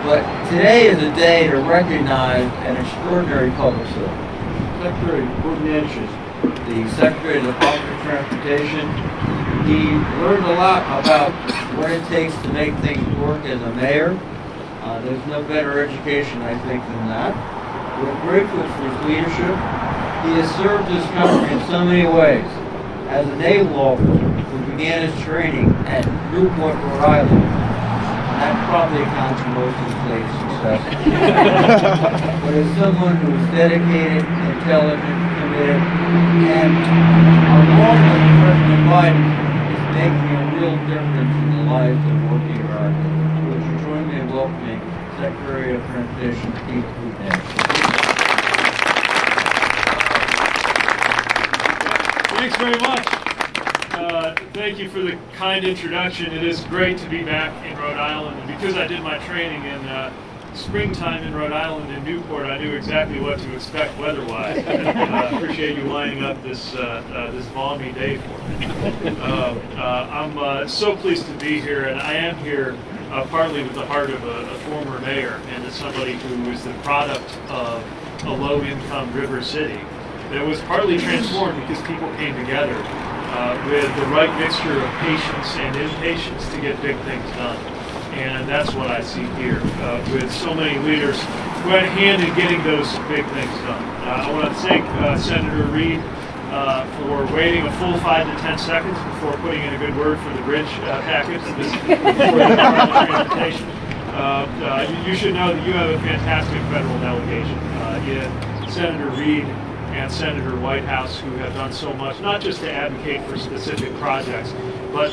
But today is a day to recognize an extraordinary public servant. Secretary Woonasquatucket, the Secretary of the Department of Transportation. He learned a lot about what it takes to make things work as a mayor. There's no better education, I think, than that. We're grateful for his leadership. He has served this country in so many ways. As a naval officer who began his training at Newport, Rhode Island, that probably accounts for most of his late success. But as someone who is dedicated, intelligent, committed, and our role with President Biden is making a real difference in the lives of working Americans. Would you join me in welcoming Secretary of Transportation, Pete Woonasquatucket? Thanks very much. Thank you for the kind introduction. It is great to be back in Rhode Island, and because I did my training in springtime in Rhode Island in Newport, I knew exactly what to expect weather-wise. I appreciate you lining up this balmy day for me. I'm so pleased to be here, and I am here partly with the heart of a former mayor and as somebody who is the product of a low-income river city that was partly transformed because people came together with the right mixture of patience and impatience to get big things done. And that's what I see here with so many leaders who had a hand in getting those big things done. I want to thank Senator Reid for waiting a full 5 to 10 seconds before putting in a good word for the bridge package for the Department of Transportation. You should know that you have a fantastic federal delegation in Senator Reid and Senator Whitehouse, who have done so much, not just to advocate for specific projects, but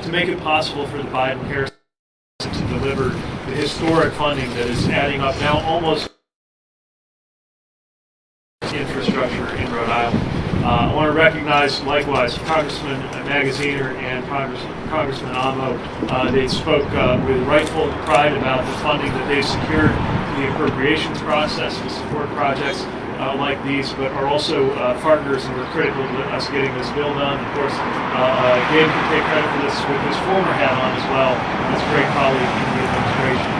to make it possible for the Biden-Harris to deliver the historic funding that is adding up now almost infrastructure in Rhode Island. I want to recognize, likewise, Congressman Magaziner and Congressman Amo. They spoke with rightful pride about the funding that they've secured in the appropriations process to support projects like these, but are also partners and were critical to us getting this bill done. Of course, Gabe can take credit for this with his former hat on as well, as a great colleague in the administration.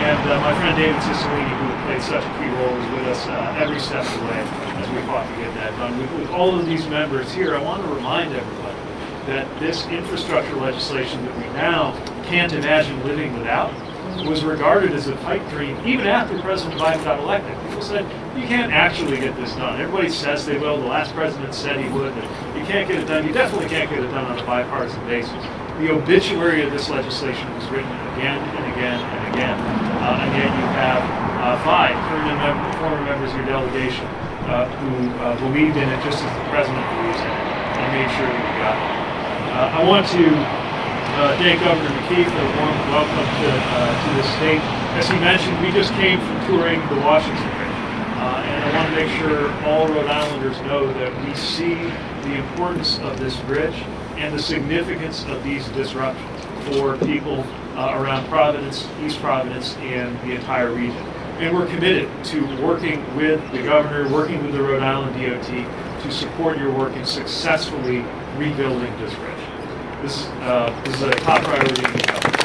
And my friend David Cicilline, who played such a key role, is with us every step of the way as we fought to get that done. With all of these members here, I want to remind everybody that this infrastructure legislation that we now can't imagine living without was regarded as a pipe dream even after President Biden got elected. People said, you can't actually get this done. Everybody says they will. The last president said he would, but you can't get it done. You definitely can't get it done on a bipartisan basis. The obituary of this legislation was written again and again and again. And yet you have 5 current former members of your delegation who believed in it just as the president believes in it and made sure that we got it. I want to thank Governor McKee for a warm welcome to the state. As he mentioned, we just came from touring the Washington Bridge. And I want to make sure all Rhode Islanders know that we see the importance of this bridge and the significance of these disruptions for people around Providence, East Providence, and the entire region. And we're committed to working with the governor, working with the Rhode Island DOT to support your work in successfully rebuilding this bridge. This is a top priority in the government.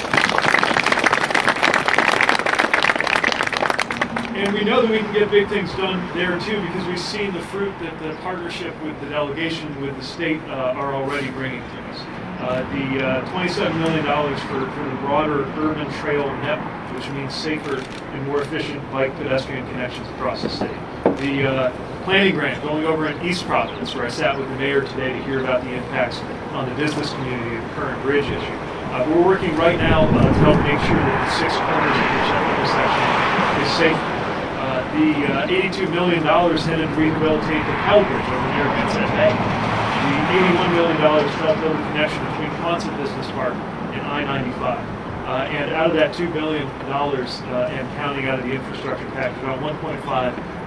And we know that we can get big things done there too, because we've seen the fruit that the partnership with the delegation, with the state, are already bringing to us. The $27 million for the broader urban trail network, which means safer and more efficient bike pedestrian connections across the state. The planning grant going over in East Providence, where I sat with the mayor today to hear about the impacts on the business community of the current bridge issue. We're working right now to help make sure that the 6 corners of the intersection is safe. The $82 million headed to rehabilitate the Pell Bridge over near Vincent Bay. The $81 million to help build a connection between Quonset Business Park and I-95. And out of that $2 billion and counting out of the infrastructure package, about 1.5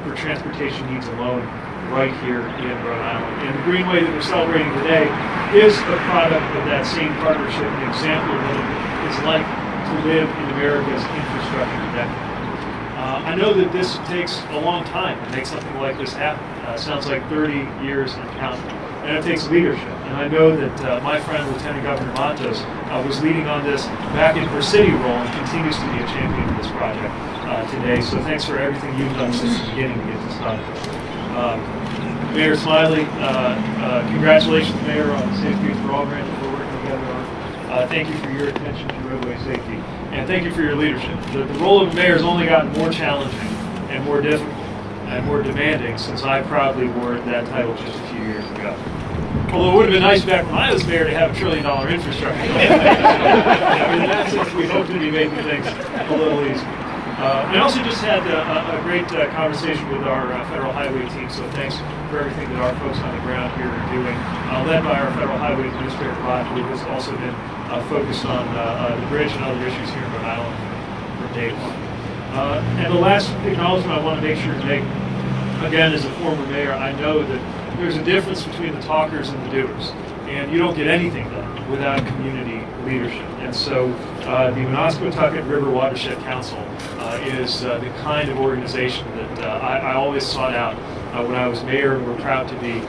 for transportation needs alone right here in Rhode Island. And the Greenway that we're celebrating today is a product of that same partnership, an example of what it's like to live in America's infrastructure decade. I know that this takes a long time to make something like this happen. Sounds like 30 years and counting. and it takes leadership. And I know that my friend, Lieutenant Governor Montos, was leading on this back in her city role and continues to be a champion of this project today. So thanks for everything you've done since the beginning to get this done. Mayor Smiley, congratulations, Mayor, on the Safe Streets for All grant that we're working together on. Thank you for your attention to roadway safety, and thank you for your leadership. The role of mayor has only gotten more challenging and more difficult and more demanding since I proudly wore that title just a few years ago. Although it would have been nice back when I was mayor to have $1 trillion infrastructure. In that sense, we hope to be making things a little easier. We also just had a great conversation with our federal highway team, so thanks for everything that our folks on the ground here are doing, led by our federal highway administrator, Bob, who has also been focused on the bridge and other issues here in Rhode Island from day one. And the last acknowledgement I want to make sure to make, again, as a former mayor, I know that there's a difference between the talkers and the doers, and you don't get anything done without community leadership. And so the Woonasquatucket River Watershed Council is the kind of organization that I always sought out when I was mayor, and we're proud to be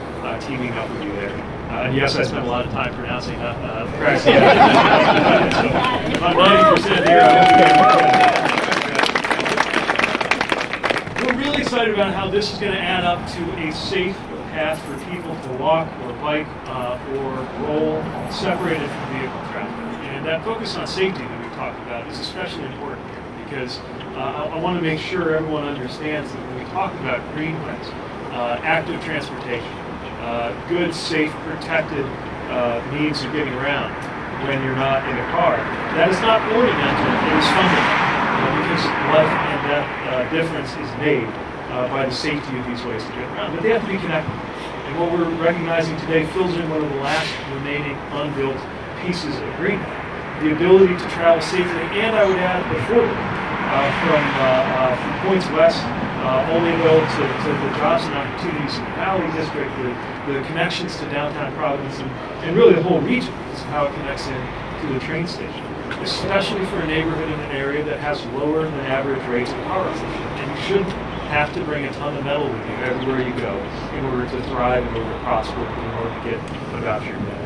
teaming up with you there. And yes, I spent a lot of time pronouncing practicing. So if I'm 90% here, I hope you guys We're really excited about how this is going to add up to a safe path for people to walk or bike or roll separated from vehicle traffic. And that focus on safety that we talked about is especially important here because I want to make sure everyone understands that when we talk about greenways, active transportation, good, safe, protected means of getting around when you're not in a car, that is not ornamental, it is fundamental. Because life and death difference is made by the safety of these ways to get around. But they have to be connected. And what we're recognizing today fills in one of the last remaining unbuilt pieces of Greenway. The ability to travel safely, and I would add affordably, from points west all the way to the jobs and opportunities in the Valley District, the connections to downtown Providence, and really the whole region is how it connects in to the train station. Especially for a neighborhood in an area that has lower than average rates of car ownership. And you shouldn't have to bring a ton of metal with you everywhere you go in order to thrive, in order to prosper, in order to get about your day.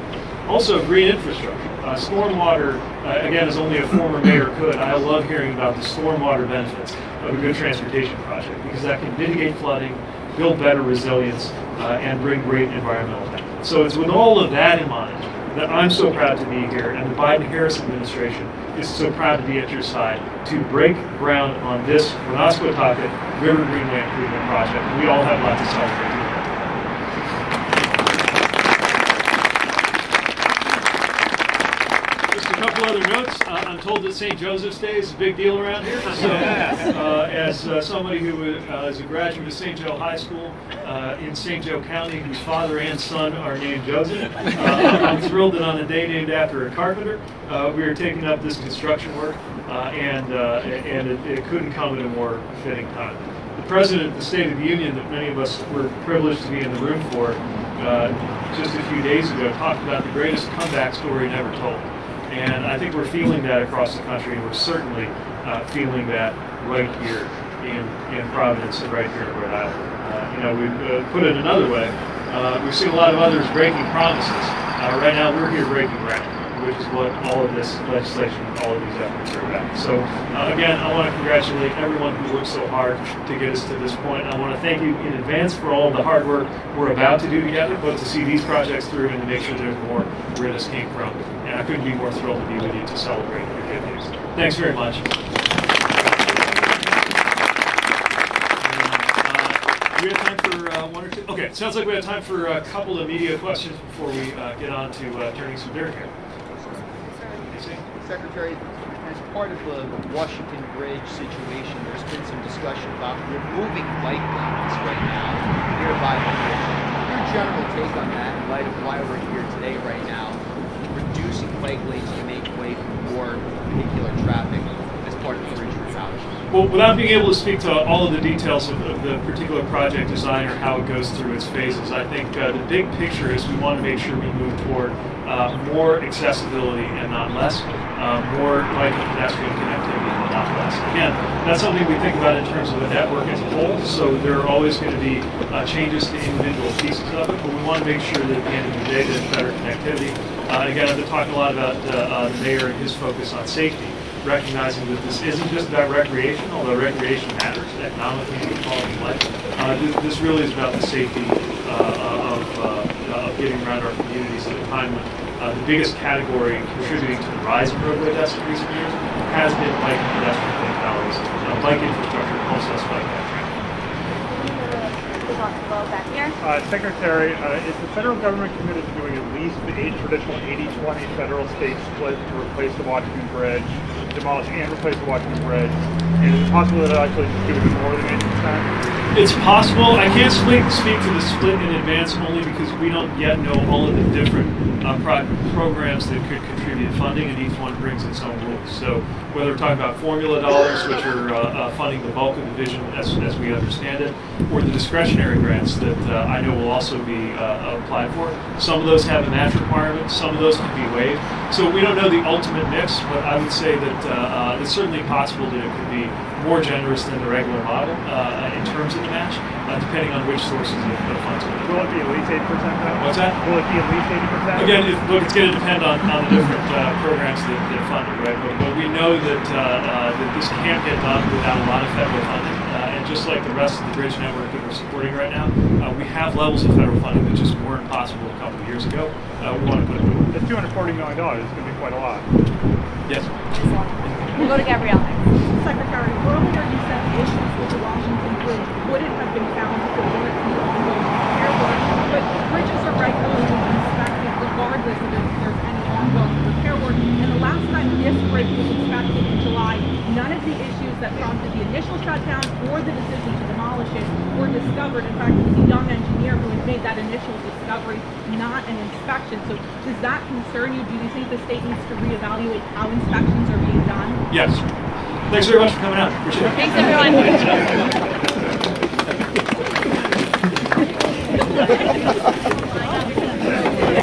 Also, green infrastructure. Stormwater, again, as only a former mayor could, I love hearing about the stormwater benefits of a good transportation project because that can mitigate flooding, build better resilience, and bring great environmental benefits. So it's with all of that in mind that I'm so proud to be here, and the Biden-Harris administration is so proud to be at your side to break ground on this Woonasquatucket River Greenway Improvement Project. We all have lots to celebrate. Just a couple other notes. I'm told that St. Joseph's Day is a big deal around here. So, as somebody who is a graduate of St. Joe High School in St. Joe County, whose father and son are named Joseph, I'm thrilled that on a day named after a carpenter, we are taking up this construction work, and it couldn't come at a more fitting time. The President of the State of the Union, that many of us were privileged to be in the room for, just a few days ago, talked about the greatest comeback story never told. And I think we're feeling that across the country, and we're certainly feeling that right here in Providence and right here in Rhode Island. We've put it another way, we've seen a lot of others breaking promises. Right now we're here breaking ground, which is what all of this legislation, all of these efforts are about. So again, I want to congratulate everyone who worked so hard to get us to this point. I want to thank you in advance for all of the hard work we're about to do together, but to see these projects through and to make sure there's more where this came from. And I couldn't be more thrilled to be with you to celebrate your good news. Thanks very much. Do we have time for one or two? Okay, sounds like we have time for a couple of media questions before we get on to turning some dirt here. Secretary, as part of the Washington Bridge situation, there's been some discussion about removing bike lanes right now nearby the bridge. Your general take on that in light of why we're here today right now, reducing bike lanes to make way for more vehicular traffic as part of the bridge rerouting? Well, without being able to speak to all of the details of the particular project design or how it goes through its phases, I think the big picture is we want to make sure we move toward more accessibility and not less, more bike and pedestrian connectivity and not less. can. That's something we think about in terms of the network as a whole. So there are always going to be changes to individual pieces of it, but we want to make sure that at the end of the day there's better connectivity. Again, I've been talking a lot about the mayor and his focus on safety, recognizing that this isn't just about recreation, although recreation matters economically and quality of life. This really is about the safety of getting around our communities at a time when the biggest category contributing to the rise in roadway deaths in recent years has been bike and pedestrian fatalities. Bike infrastructure helps us fight that trend. Back here. Secretary, is the federal government committed to doing at least the traditional 80-20 federal-state split to replace the Washington Bridge, demolish and replace the Washington Bridge? And is it possible that they'll actually just do it more than 80%? It's possible. I can't speak to the split in advance only because we don't yet know all of the different programs that could contribute funding, and each one brings its own rules. So whether we're talking about formula dollars, which are funding the bulk of the vision as we understand it, or the discretionary grants that I know will also be applied for. Some of those have a match requirement, some of those can be waived. So we don't know the ultimate mix, but I would say that it's certainly possible that it could be more generous than the regular model in terms of the match, depending on which sources of funds. Will it be at least 80% though? What's that? Will it be at least 80%? Again, look, it's going to depend on the different programs that fund it, right? But we know that this can't get done without a lot of federal funding. And just like the rest of the bridge network that we're supporting right now, we have levels of federal funding that just weren't possible a couple of years ago. We want to put it in. It's $240 million. It's going to be quite a lot. Yes. We'll go to Gabrielle next. Secretary, earlier you said the issues with the Washington Bridge wouldn't have been found if there weren't the ongoing repair work, but bridges are regularly inspected regardless of if there's any ongoing repair work. And the last time this bridge was inspected in July, none of the issues that prompted the initial shutdown or the decision to demolish it were discovered. In fact, it was a young engineer who had made that initial discovery, not an inspection. So does that concern you? Do you think the state needs to reevaluate how inspections are being done? Yes. Thanks very much for coming out. Appreciate it. Thanks, everyone.